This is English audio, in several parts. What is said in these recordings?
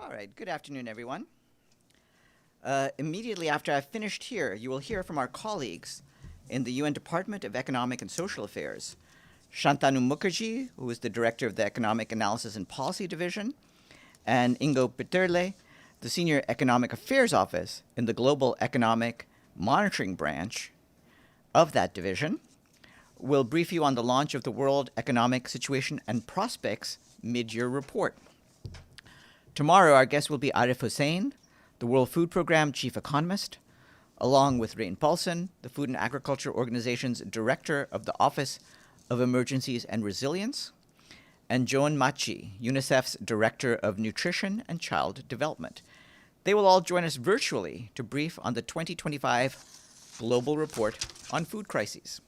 All right, good afternoon, everyone. Immediately after I've finished here, you will hear from our colleagues in the UN Department of Economic and Social Affairs, Shantanu Mukherjee, who is the Director of the Economic Analysis and Policy Division, and Ingo Peterle, the Senior Economic Affairs Office in the Global Economic Monitoring Branch of that division, will brief you on the launch of the World Economic Situation and Prospects Mid-Year Report. Tomorrow, our guest will be Arif Hussain, the World Food Program Chief Economist, along with Rain Paulson, the Food and Agriculture Organization's Director of the Office of Emergencies and Resilience, and Joan Machi, UNICEF's Director of Nutrition and Child Development. They will all join us virtually to brief on the 2025 Global Report on Food Crises.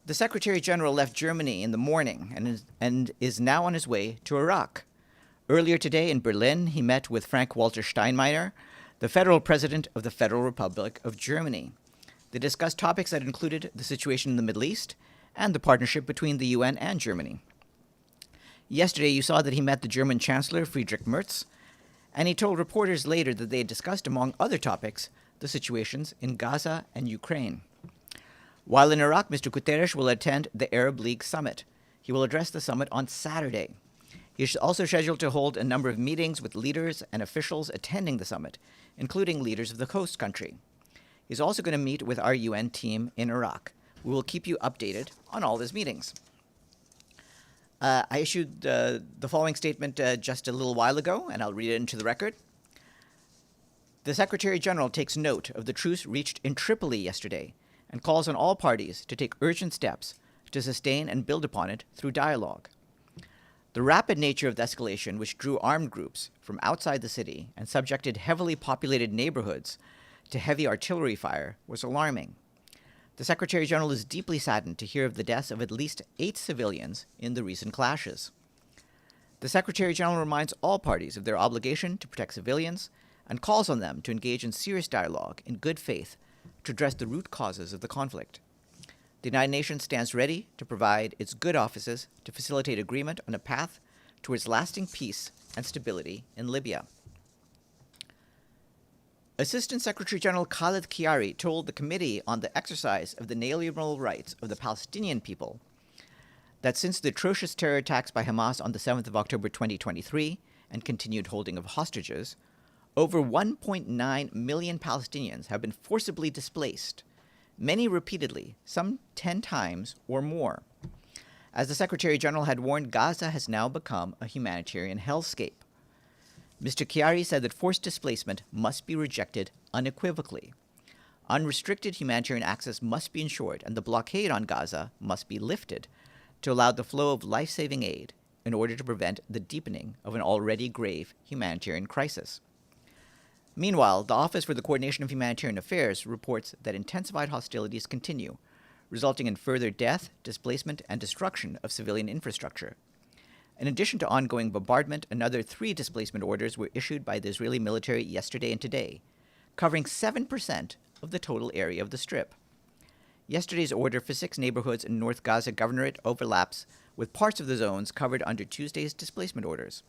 The Secretary General left Germany in the morning and is now on his way to Iraq. Earlier today in Berlin, he met with Frank-Walter Steinmeier, the federal president of the Federal Republic of Germany. They discussed topics that included the situation in the Middle East and the partnership between the UN and Germany. Yesterday, you saw that he met the German Chancellor, Friedrich Merz, and he told reporters later that they had discussed, among other topics, the situations in Gaza and Ukraine. While in Iraq, Mr. Guterres will attend the Arab League Summit. He will address the summit on Saturday. He is also scheduled to hold a number of meetings with leaders and officials attending the summit, including leaders of the host country. He's also going to meet with our UN team in Iraq. We will keep you updated on all his meetings. I issued the following statement just a little while ago, and I'll read it into the record. The Secretary General takes note of the truce reached in Tripoli yesterday and calls on all parties to take urgent steps to sustain and build upon it through dialogue. The rapid nature of the escalation, which drew armed groups from outside the city and subjected heavily populated neighborhoods to heavy artillery fire, was alarming. The Secretary General is deeply saddened to hear of the deaths of at least 8 civilians in the recent clashes. The Secretary General reminds all parties of their obligation to protect civilians and calls on them to engage in serious dialogue in good faith to address the root causes of the conflict. The United Nations stands ready to provide its good offices to facilitate agreement on a path towards lasting peace and stability in Libya. Assistant Secretary General Khaled Kiari told the Committee on the Exercise of the Inalienable Rights of the Palestinian People that since the atrocious terror attacks by Hamas on the 7th of October 2023 and continued holding of hostages, over 1.9 million Palestinians have been forcibly displaced, many repeatedly, some 10 times or more. As the Secretary General had warned, Gaza has now become a humanitarian hellscape. Mr. Kiari said that forced displacement must be rejected unequivocally. Unrestricted humanitarian access must be ensured, and the blockade on Gaza must be lifted to allow the flow of life-saving aid in order to prevent the deepening of an already grave humanitarian crisis. Meanwhile, the Office for the Coordination of Humanitarian Affairs reports that intensified hostilities continue, resulting in further death, displacement, and destruction of civilian infrastructure. In addition to ongoing bombardment, another 3 displacement orders were issued by the Israeli military yesterday and today, covering 7% of the total area of the Strip. Yesterday's order for 6 neighborhoods in North Gaza Governorate overlaps with parts of the zones covered under Tuesday's displacement orders.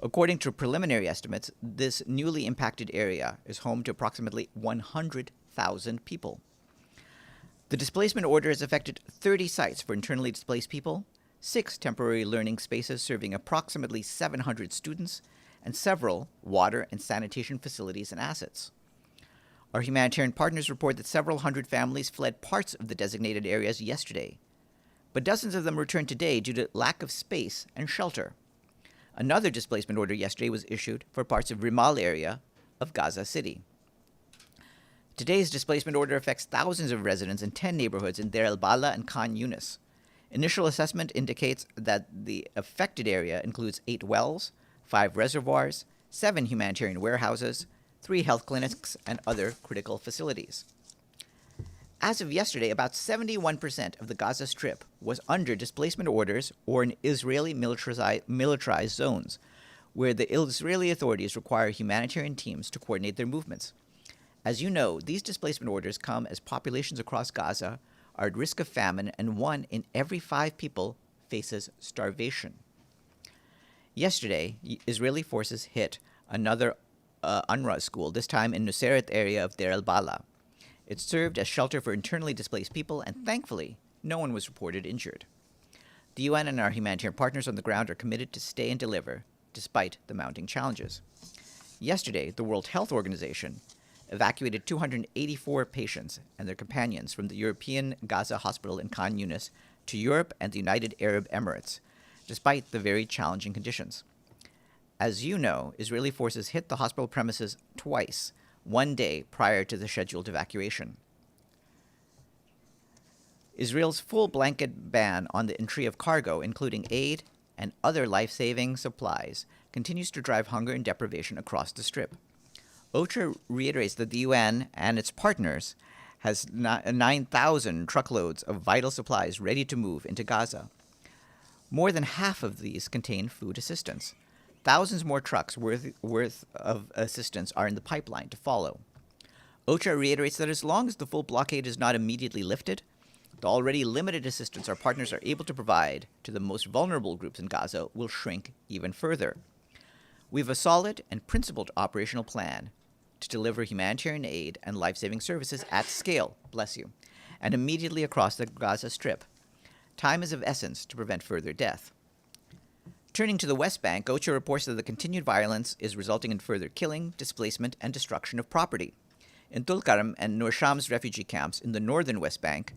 According to preliminary estimates, this newly impacted area is home to approximately 100,000 people. The displacement order has affected 30 sites for internally displaced people, 6 temporary learning spaces serving approximately 700 students, and several water and sanitation facilities and assets. Our humanitarian partners report that several hundred families fled parts of the designated areas yesterday, but dozens of them returned today due to lack of space and shelter. Another displacement order yesterday was issued for parts of Rimal area of Gaza City. Today's displacement order affects thousands of residents in 10 neighborhoods in Deir el-Bala and Khan Yunis. Initial assessment indicates that the affected area includes 8 wells, 5 reservoirs, 7 humanitarian warehouses, 3 health clinics, and other critical facilities. As of yesterday, about 71% of the Gaza Strip was under displacement orders or in Israeli militarized zones, where the Israeli authorities require humanitarian teams to coordinate their movements. As you know, these displacement orders come as populations across Gaza are at risk of famine, and 1 in every 5 people faces starvation. Yesterday, Israeli forces hit another UNRWA school, this time in Nuseirat area of Deir el-Bala. It served as shelter for internally displaced people, and thankfully, no one was reported injured. The UN and our humanitarian partners on the ground are committed to stay and deliver, despite the mounting challenges. Yesterday, the World Health Organization evacuated 284 patients and their companions from the European Gaza hospital in Khan Yunis to Europe and the United Arab Emirates, despite the very challenging conditions. As you know, Israeli forces hit the hospital premises twice, one day prior to the scheduled evacuation. Israel's full blanket ban on the entry of cargo, including aid and other life-saving supplies, continues to drive hunger and deprivation across the Strip. OCHA reiterates that the UN and its partners has 9,000 truckloads of vital supplies ready to move into Gaza. More than half of these contain food assistance. Thousands more trucks worth of assistance are in the pipeline to follow. OCHA reiterates that as long as the full blockade is not immediately lifted, the already limited assistance our partners are able to provide to the most vulnerable groups in Gaza will shrink even further. We have a solid and principled operational plan to deliver humanitarian aid and life-saving services at scale, bless you, and immediately across the Gaza Strip. Time is of essence to prevent further death. Turning to the West Bank, OCHA reports that the continued violence is resulting in further killing, displacement, and destruction of property. In Tulkarm and Nur Shams refugee camps in the northern West Bank,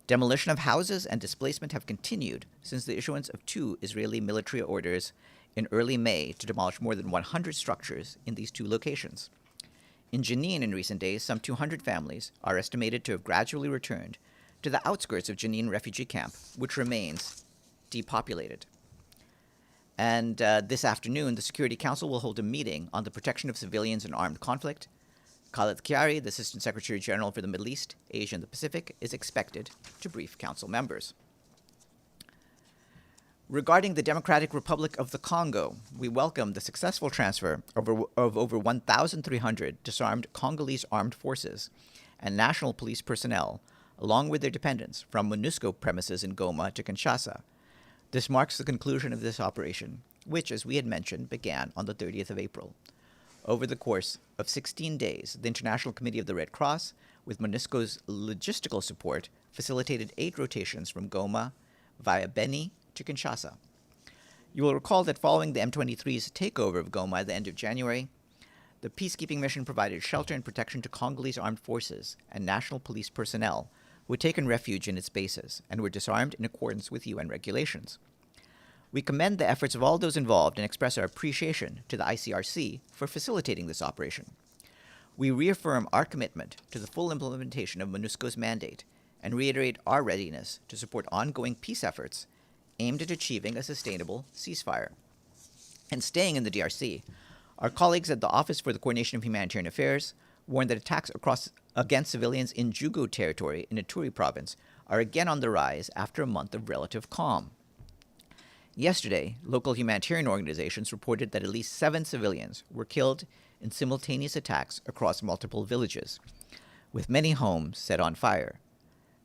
demolition of houses and displacement have continued since the issuance of 2 Israeli military orders in early May to demolish more than 100 structures in these 2 locations. In Jenin in recent days, some 200 families are estimated to have gradually returned to the outskirts of Jenin refugee camp, which remains depopulated. And this afternoon, the Security Council will hold a meeting on the protection of civilians in armed conflict. Khaled Kiari, the Assistant Secretary General for the Middle East, Asia, and the Pacific, is expected to brief Council members. Regarding the Democratic Republic of the Congo, we welcome the successful transfer of over 1,300 disarmed Congolese armed forces and national police personnel, along with their dependents, from MONUSCO premises in Goma to Kinshasa. This marks the conclusion of this operation, which, as we had mentioned, began on the 30th of April. Over the course of 16 days, the International Committee of the Red Cross, with MONUSCO's logistical support, facilitated 8 rotations from Goma via Beni to Kinshasa. You will recall that following the M23's takeover of Goma at the end of January, the peacekeeping mission provided shelter and protection to Congolese armed forces and national police personnel who had taken refuge in its bases and were disarmed in accordance with UN regulations. We commend the efforts of all those involved and express our appreciation to the ICRC for facilitating this operation. We reaffirm our commitment to the full implementation of MONUSCO's mandate and reiterate our readiness to support ongoing peace efforts aimed at achieving a sustainable ceasefire. And staying in the DRC, our colleagues at the Office for the Coordination of Humanitarian Affairs warned that attacks against civilians in Jugu territory in Ituri province are again on the rise after a month of relative calm. Yesterday, local humanitarian organizations reported that at least 7 civilians were killed in simultaneous attacks across multiple villages, with many homes set on fire.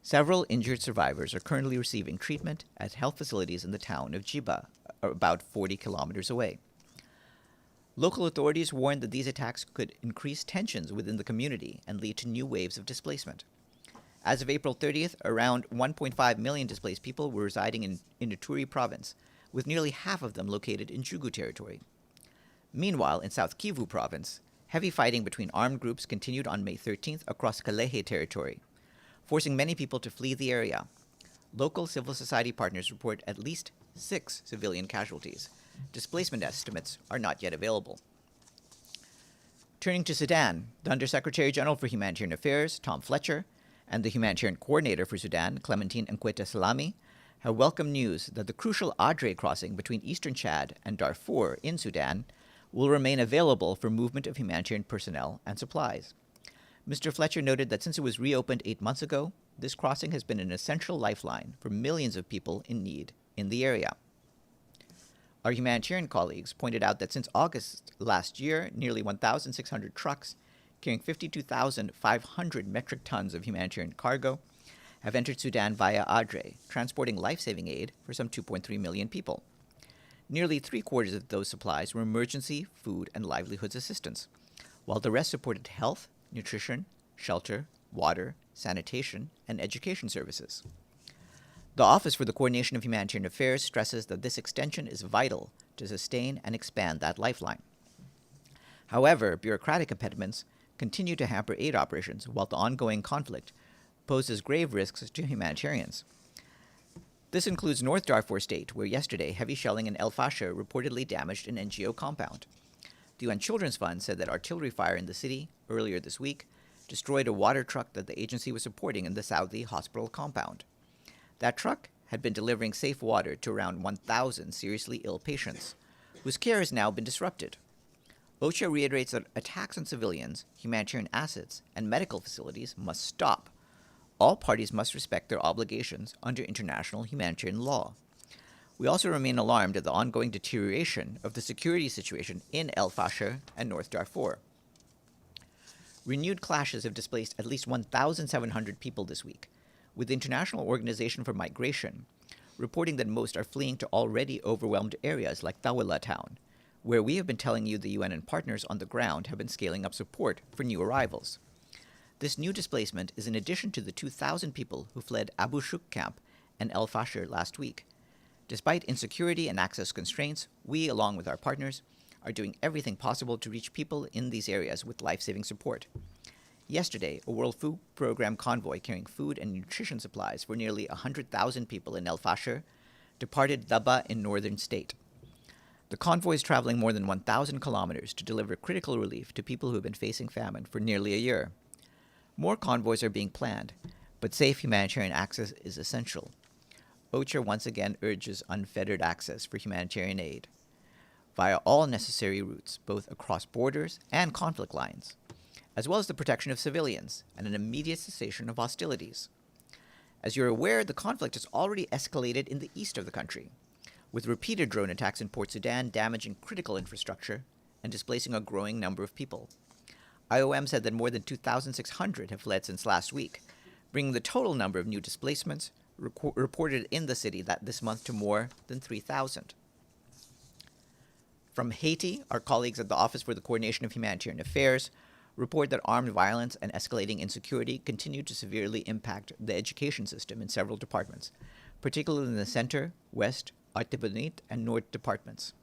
Several injured survivors are currently receiving treatment at health facilities in the town of Jiba, about 40 kilometers away. Local authorities warned that these attacks could increase tensions within the community and lead to new waves of displacement. As of April 30th, around 1.5 million displaced people were residing in Ituri province, with nearly half of them located in Jugu territory. Meanwhile, in South Kivu province, heavy fighting between armed groups continued on May 13th across Kalehe territory, forcing many people to flee the area. Local civil society partners report at least 6 civilian casualties. Displacement estimates are not yet available. Turning to Sudan, the Undersecretary General for Humanitarian Affairs, Tom Fletcher, and the Humanitarian Coordinator for Sudan, Clementine Nkweta Salami, have welcomed news that the crucial Adre crossing between eastern Chad and Darfur in Sudan will remain available for movement of humanitarian personnel and supplies. Mr. Fletcher noted that since it was reopened 8 months ago, this crossing has been an essential lifeline for millions of people in need in the area. Our humanitarian colleagues pointed out that since August last year, nearly 1,600 trucks carrying 52,500 metric tons of humanitarian cargo have entered Sudan via Adre, transporting life-saving aid for some 2.3 million people. Nearly three-quarters of those supplies were emergency, food, and livelihoods assistance, while the rest supported health, nutrition, shelter, water, sanitation, and education services. The Office for the Coordination of Humanitarian Affairs stresses that this extension is vital to sustain and expand that lifeline. However, bureaucratic impediments continue to hamper aid operations, while the ongoing conflict poses grave risks to humanitarians. This includes North Darfur State, where yesterday heavy shelling in El Fasher reportedly damaged an NGO compound. The UN Children's Fund said that artillery fire in the city earlier this week destroyed a water truck that the agency was supporting in the Saudi hospital compound. That truck had been delivering safe water to around 1,000 seriously ill patients, whose care has now been disrupted. OCHA reiterates that attacks on civilians, humanitarian assets, and medical facilities must stop. All parties must respect their obligations under international humanitarian law. We also remain alarmed at the ongoing deterioration of the security situation in El Fasher and North Darfur. Renewed clashes have displaced at least 1,700 people this week, with the International Organization for Migration reporting that most are fleeing to already overwhelmed areas like Tawala town, where we have been telling you the UN and partners on the ground have been scaling up support for new arrivals. This new displacement is in addition to the 2,000 people who fled Abu Shuk camp and El Fasher last week. Despite insecurity and access constraints, we, along with our partners, are doing everything possible to reach people in these areas with life-saving support. Yesterday, a World Food Program convoy carrying food and nutrition supplies for nearly 100,000 people in El Fasher departed Daba in northern state. The convoy is traveling more than 1,000 kilometers to deliver critical relief to people who have been facing famine for nearly a year. More convoys are being planned, but safe humanitarian access is essential. OCHA once again urges unfettered access for humanitarian aid via all necessary routes, both across borders and conflict lines, as well as the protection of civilians and an immediate cessation of hostilities. As you're aware, the conflict has already escalated in the east of the country, with repeated drone attacks in Port Sudan damaging critical infrastructure and displacing a growing number of people. IOM said that more than 2,600 have fled since last week, bringing the total number of new displacements reported in the city this month to more than 3,000. From Haiti, our colleagues at the Office for the Coordination of Humanitarian Affairs report that armed violence and escalating insecurity continue to severely impact the education system in several departments, particularly in the center, west, Artibonite, and north departments.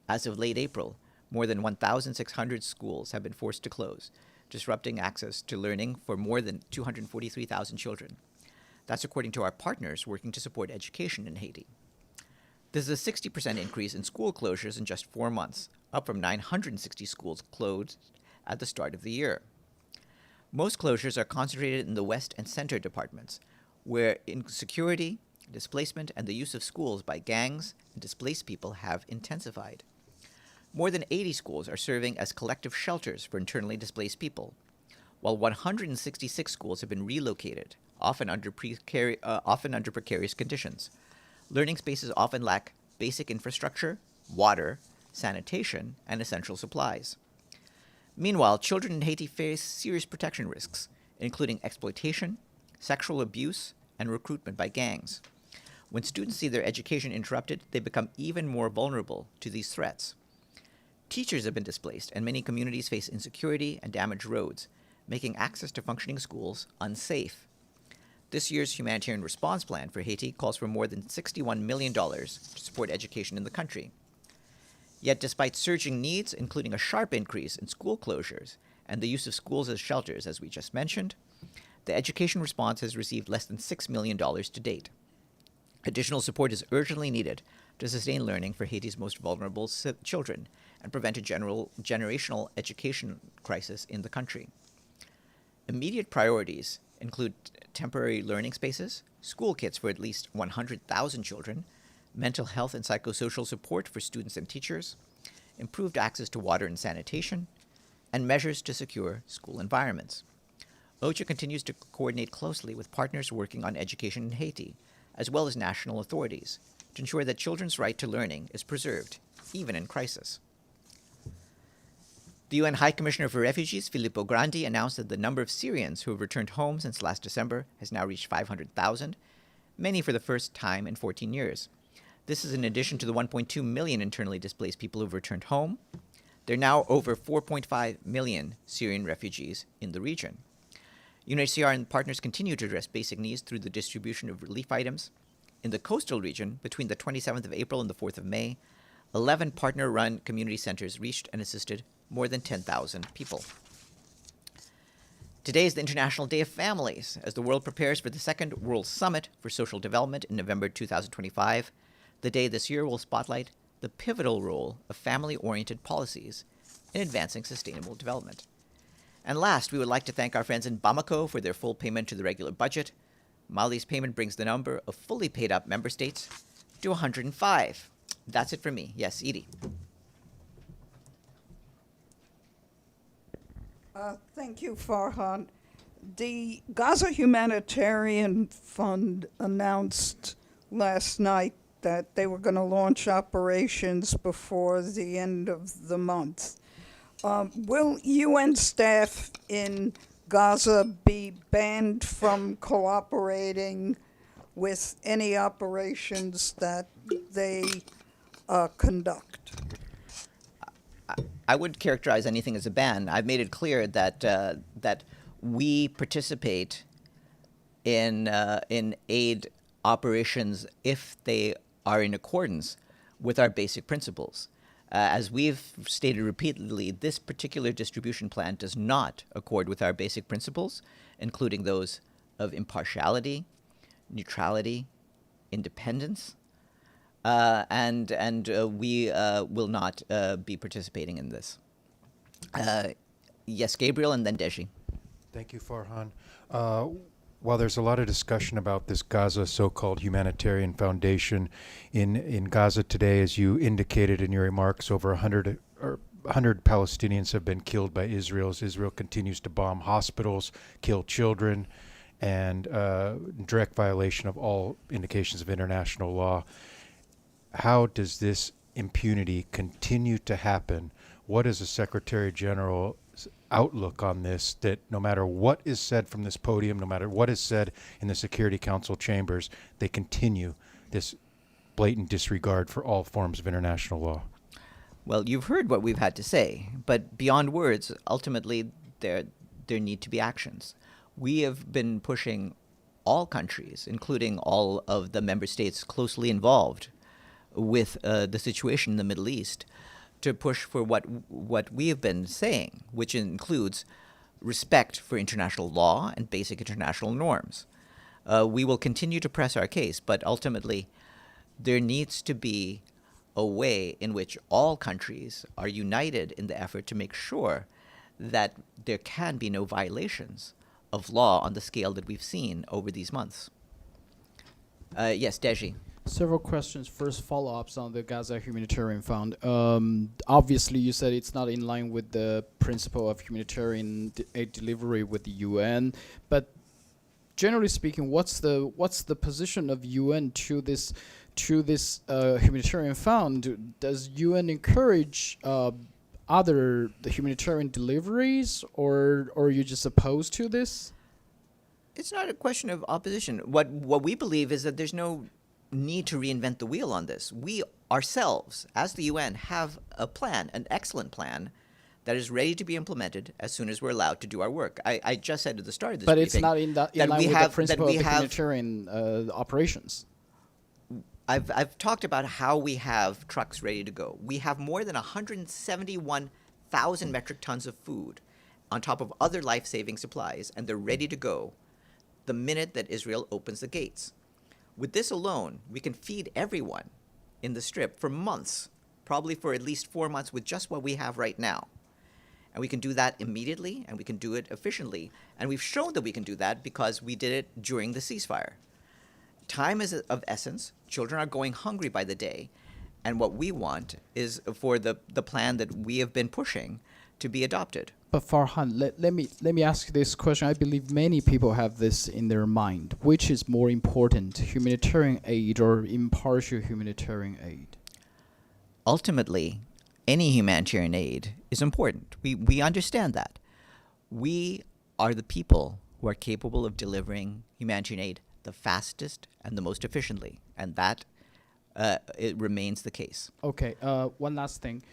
As of late April, more than 1,600 schools have been forced to close, disrupting access to learning for more than 243,000 children. That's according to our partners working to support education in Haiti. This is a 60% increase in school closures in just 4 months, up from 960 schools closed at the start of the year. Most closures are concentrated in the west and center departments, where insecurity, displacement, and the use of schools by gangs and displaced people have intensified. More than 80 schools are serving as collective shelters for internally displaced people, while 166 schools have been relocated, often under precarious conditions. Learning spaces often lack basic infrastructure, water, sanitation, and essential supplies. Meanwhile, children in Haiti face serious protection risks, including exploitation, sexual abuse, and recruitment by gangs. When students see their education interrupted, they become even more vulnerable to these threats. Teachers have been displaced, and many communities face insecurity and damaged roads, making access to functioning schools unsafe. This year's humanitarian response plan for Haiti calls for more than $61 million to support education in the country. Yet despite surging needs, including a sharp increase in school closures and the use of schools as shelters, as we just mentioned, the education response has received less than $6 million to date. Additional support is urgently needed to sustain learning for Haiti's most vulnerable children and prevent a generational education crisis in the country. Immediate priorities include temporary learning spaces, school kits for at least 100,000 children, mental health and psychosocial support for students and teachers, improved access to water and sanitation, and measures to secure school environments. OCHA continues to coordinate closely with partners working on education in Haiti, as well as national authorities, to ensure that children's right to learning is preserved, even in crisis. The UN High Commissioner for Refugees, Filippo Grandi, announced that the number of Syrians who have returned home since last December has now reached 500,000, many for the first time in 14 years. This is in addition to the 1.2 million internally displaced people who've returned home. There are now over 4.5 million Syrian refugees in the region. UNHCR and partners continue to address basic needs through the distribution of relief items. In the coastal region, between the 27th of April and the 4th of May, 11 partner-run community centers reached and assisted more than 10,000 people. Today is the International Day of Families, as the world prepares for the second World Summit for Social Development in November 2025. The day this year will spotlight the pivotal role of family-oriented policies in advancing sustainable development. And last, we would like to thank our friends in Bamako for their full payment to the regular budget. Mali's payment brings the number of fully paid-up member states to 105. That's it for me. Yes, Edie. Thank you, Farhan. The Gaza Humanitarian Fund announced last night that they were going to launch operations before the end of the month. Will UN staff in Gaza be banned from cooperating with any operations that they conduct? I would characterize anything as a ban. I've made it clear that that we participate in aid operations if they are in accordance with our basic principles. As we've stated repeatedly, this particular distribution plan does not accord with our basic principles, including those of impartiality, neutrality, independence, and we will not be participating in this. Yes, Gabriel, and then Deji. Thank you, Farhan. While there's a lot of discussion about this Gaza so-called humanitarian foundation, in Gaza today, as you indicated in your remarks, over 100 Palestinians have been killed by Israel as Israel continues to bomb hospitals, kill children, and direct violation of all indications of international law. How does this impunity continue to happen? What is the Secretary General's outlook on this, that no matter what is said from this podium, no matter what is said in the Security Council chambers, they continue this blatant disregard for all forms of international law? Well, you've heard what we've had to say, but beyond words, ultimately, there need to be actions. We have been pushing all countries, including all of the member states closely involved with the situation in the Middle East, to push for what we have been saying, which includes respect for international law and basic international norms. We will continue to press our case, but ultimately, there needs to be a way in which all countries are united in the effort to make sure that there can be no violations of law on the scale that we've seen over these months. Yes, Deji. Several questions. First, follow-ups on the Gaza Humanitarian Fund. Obviously, you said it's not in line with the principle of humanitarian aid delivery with the UN. But generally speaking, what's the position of UN to this humanitarian fund? Does UN encourage the humanitarian deliveries, or are you just opposed to this? It's not a question of opposition. What we believe is that there's no need to reinvent the wheel on this. We ourselves, as the UN, have a plan, an excellent plan, that is ready to be implemented as soon as we're allowed to do our work. I just said at the start of this briefing, it's not in line with the principle of the humanitarian operations. I've talked about how we have trucks ready to go. We have more than 171,000 metric tons of food on top of other life-saving supplies, and they're ready to go the minute that Israel opens the gates. With this alone, we can feed everyone in the Strip for months, probably for at least 4 months with just what we have right now. And we can do that immediately, and we can do it efficiently. And we've shown that we can do that because we did it during the ceasefire. Time is of essence. Children are going hungry by the day. And what we want is for the plan that we have been pushing to be adopted. But Farhan, let me ask you this question. I believe many people have this in their mind. Which is more important, humanitarian aid or impartial humanitarian aid? Ultimately, any humanitarian aid is important. We understand that. We are the people who are capable of delivering humanitarian aid the fastest and the most efficiently. And that it remains the case. Okay, one last thing.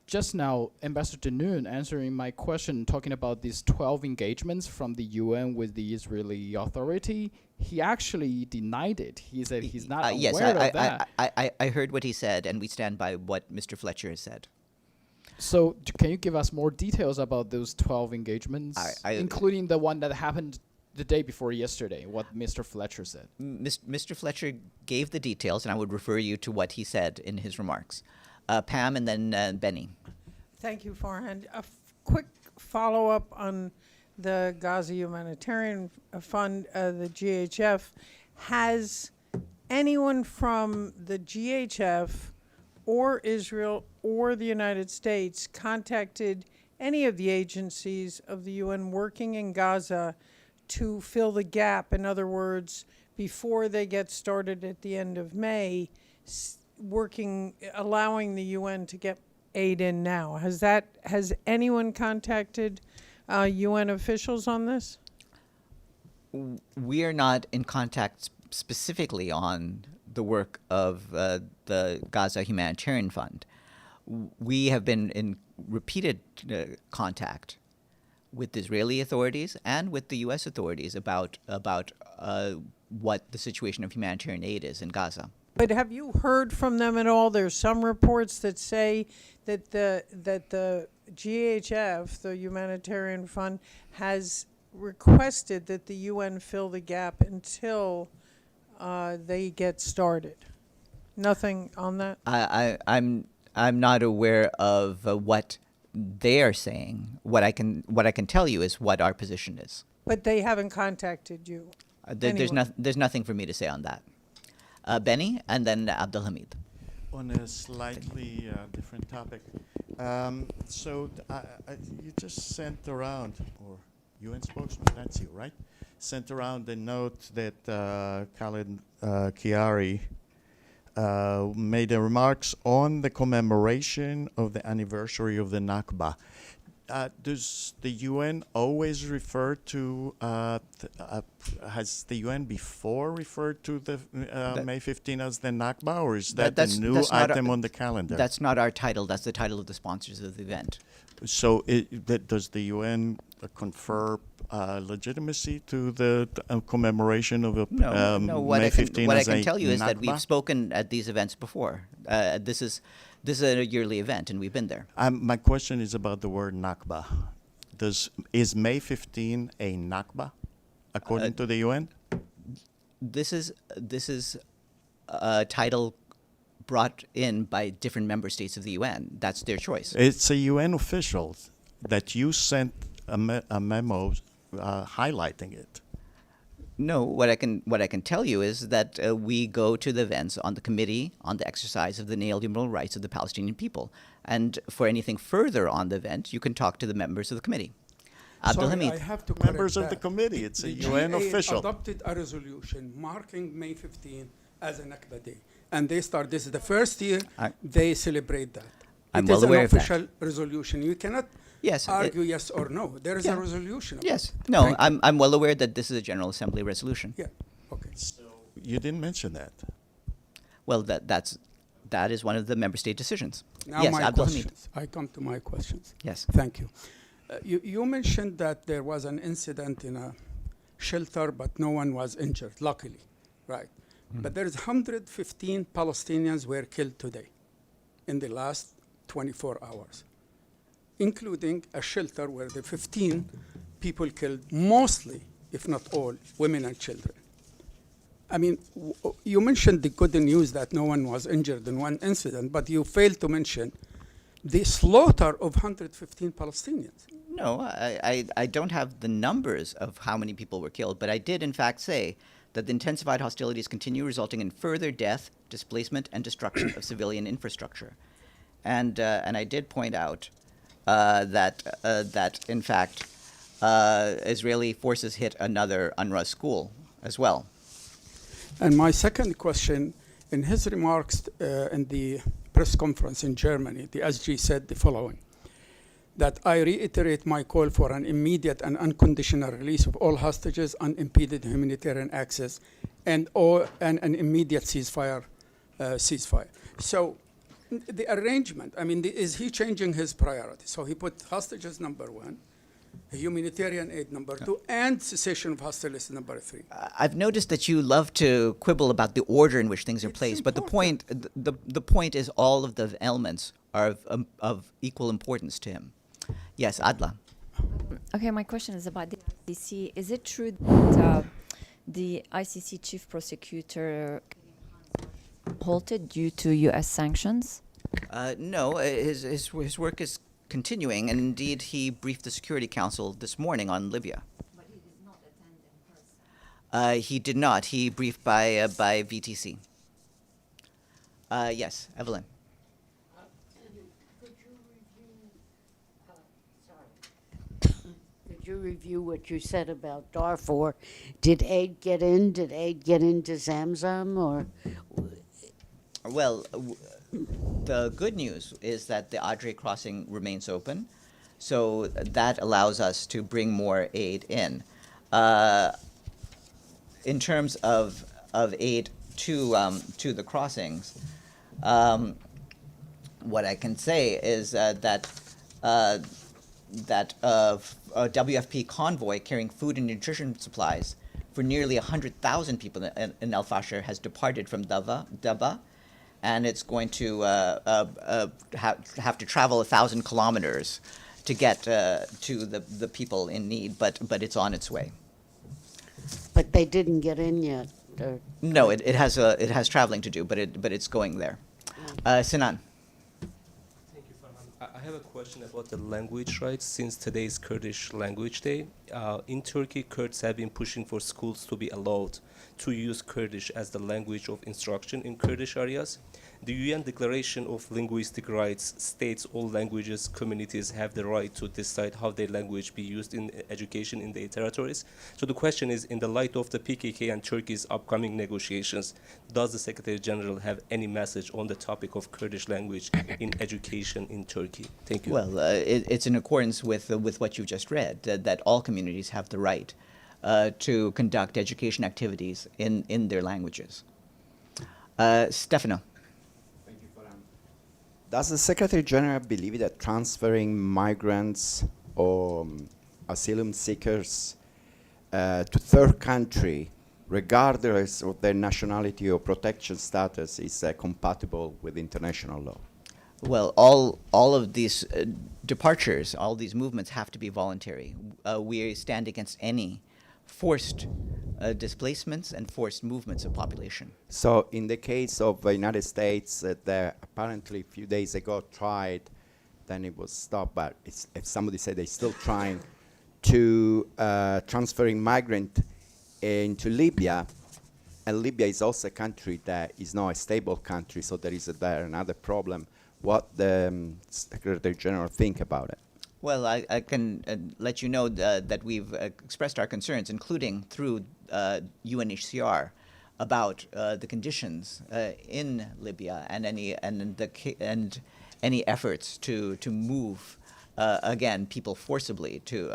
Just now, Ambassador Noon answering my question, talking about these 12 engagements from the UN with the Israeli Authority, he actually denied it. He said he's not aware of that. I heard what he said, and we stand by what Mr. Fletcher has said. So can you give us more details about those 12 engagements, including the one that happened the day before yesterday, what Mr. Fletcher said? Mr. Fletcher gave the details, and I would refer you to what he said in his remarks. Pam and then Benny. Thank you, Farhan. Quick follow-up on the Gaza Humanitarian Fund, the GHF. Has anyone from the GHF or Israel or the United States contacted any of the agencies of the UN working in Gaza to fill the gap? In other words, before they get started at the end of May, allowing the UN to get aid in now. Has anyone contacted UN officials on this? We are not in contact specifically on the work of the Gaza Humanitarian Fund. We have been in repeated contact with the Israeli authorities and with the U.S. authorities about what the situation of humanitarian aid is in Gaza. But have you heard from them at all? There's some reports that say that the GHF, the Humanitarian Fund, has requested that the UN fill the gap until they get started. Nothing on that? I'm not aware of what they are saying. What I can tell you is what our position is. But they haven't contacted you. There's nothing for me to say on that. Benny and then Abdelhamid. On a slightly different topic. You just sent around, or UN spokesman, that's you, right? Sent around a note that Khaled Kiari made remarks on the commemoration of the anniversary of the Nakba. Does the UN always refer to, has the UN before referred to the May 15 as the Nakba, or is that the new item on the calendar? That's not our title. That's the title of the sponsors of the event. So does the UN confer legitimacy to the commemoration of May 15 what as I can a tell you is that Nakba? we've spoken at these events before. This is a yearly event, and we've been there. My question is about the word Nakba. Is May 15 a Nakba, according to the UN? This is a title brought in by different member states of the UN. That's their choice. It's a UN official that you sent a memo highlighting it. No, what I can tell you is that we go to the events on the Committee on the Exercise of the Inalienable Rights of the Palestinian People, and for anything further on the event, you can talk to the members of the committee. Abdelhamid. I have to Members of correct the that. committee, it's a The UN GA official. adopted a resolution marking May 15 as a Nakba Day, and this is the first year they celebrate that. I'm It well is an aware of that. official resolution. You cannot argue yes or no. There is a resolution. Yes. No, I'm well aware that this is a General Assembly resolution. Yeah. Okay. So you didn't mention that. Well, that is one of the member state decisions. Now yes, my Abdelhamid. questions. I come to my questions. Yes. Thank you. You mentioned that there was an incident in a shelter, but no one was injured, luckily, right? But there's 115 Palestinians were killed today in the last 24 hours, including a shelter where the 15 people killed, mostly, if not all, women and children. I mean, you mentioned the good news that no one was injured in one incident, but you failed to mention the slaughter of 115 Palestinians. No, I don't have the numbers of how many people were killed, but I did in fact say that the intensified hostilities continue, resulting in further death, displacement, and destruction of civilian infrastructure. And I did point out that in fact Israeli forces hit another UNRWA school as well. And my second question, in his remarks in the press conference in Germany, the SG said the following, that I reiterate my call for an immediate and unconditional release of all hostages, unimpeded humanitarian access, and an immediate ceasefire ceasefire. So the arrangement, I mean, is he changing his priority? So he put hostages number one, humanitarian aid number two, and cessation of hostilities number three. I've noticed that you love to quibble about the order in which things are placed, but the point is all of the elements are of equal importance to him. Yes, Adla. Okay, my question is about the ICC. Is it true that the ICC chief prosecutor halted due to U.S. sanctions? No, his work is continuing, and indeed he briefed the Security Council this morning on Libya. But he did not attend in person. He did not. He briefed by VTC. Yes, Evelyn. Could you review what you said about Darfur? Did aid get in? Did aid get into Zamzam? Or Well, the good news is that the Adre crossing remains open, so that allows us to bring more aid in. In terms of aid to the crossings, what I can say is that a WFP convoy carrying food and nutrition supplies for nearly 100,000 people in El Fasher has departed from Daba, and it's going to have to travel 1,000 kilometers to get to the people in need, but it's on its way. but they didn't get in yet. No, it has traveling to do, but it's going there. Sinan. Thank you, Farhan. I have a question about the language rights. Since today is Kurdish Language Day, in Turkey, Kurds have been pushing for schools to be allowed to use Kurdish as the language of instruction in Kurdish areas. The UN Declaration of Linguistic Rights states all languages communities have the right to decide how their language be used in education in their territories. So the question is, in the light of the PKK and Turkey's upcoming negotiations, does the Secretary General have any message on the topic of Kurdish language in education in Turkey? Thank you. Well, it's in accordance with what you just read, that all communities have the right to conduct education activities in their languages. Stefano. Does the Secretary General believe that transferring migrants or asylum seekers to third country, regardless of their nationality or protection status, is compatible with international law? Well, all of these departures, all these movements have to be voluntary. We stand against any forced displacements and forced movements of population. So in the case of the United States, they apparently a few days ago tried, then it was stopped, but if somebody said they're still trying to transferring migrant into Libya, and Libya is also a country that is not a stable country, so there is there another problem. What the Secretary General think about it? Well, I can let you know that we've expressed our concerns, including through UNHCR, about the conditions in Libya and any efforts to move again people forcibly to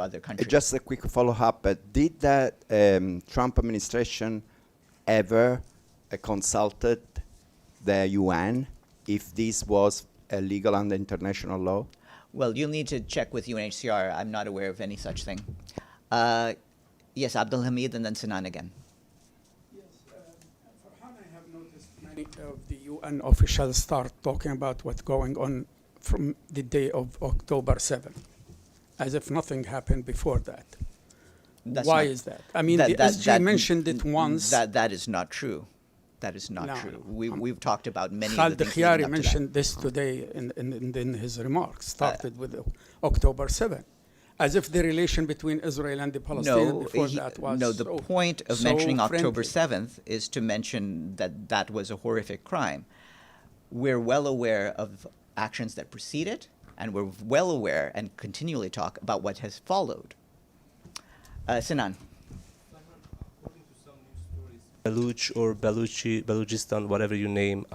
other countries. Just a quick follow-up. Did the Trump administration ever consulted the UN if this was illegal under international law? Well, you'll need to check with UNHCR. I'm not aware of any such thing. Yes, Abdul Hamid and then Sinan again. Yes, Farhan, I have noticed many of the UN officials start talking about what's going on from the day of October 7th, as if nothing happened before that. Why is that? I mean, the SG mentioned it once. That is not true. That is not true. We've talked about many of the things Khalid leading up to mentioned this today in his remarks, started with October 7th, as if the relation between Israel and the Palestinians before that was no, the point of mentioning friendly. October 7th is to mention that was a horrific crime. We're well aware of actions that preceded, and we're well aware and continually talk about what has followed. Sinan. Baluch or Balochistan, whatever you name,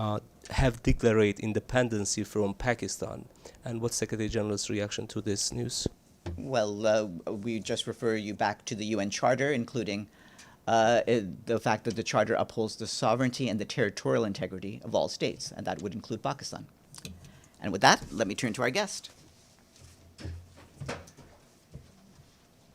have declared independence from Pakistan. And what's Secretary General's reaction to this news? Well, we just refer you back to the UN Charter, including the fact that the Charter upholds the sovereignty and the territorial integrity of all states, and that would include Pakistan. And with that, let me turn to our guest.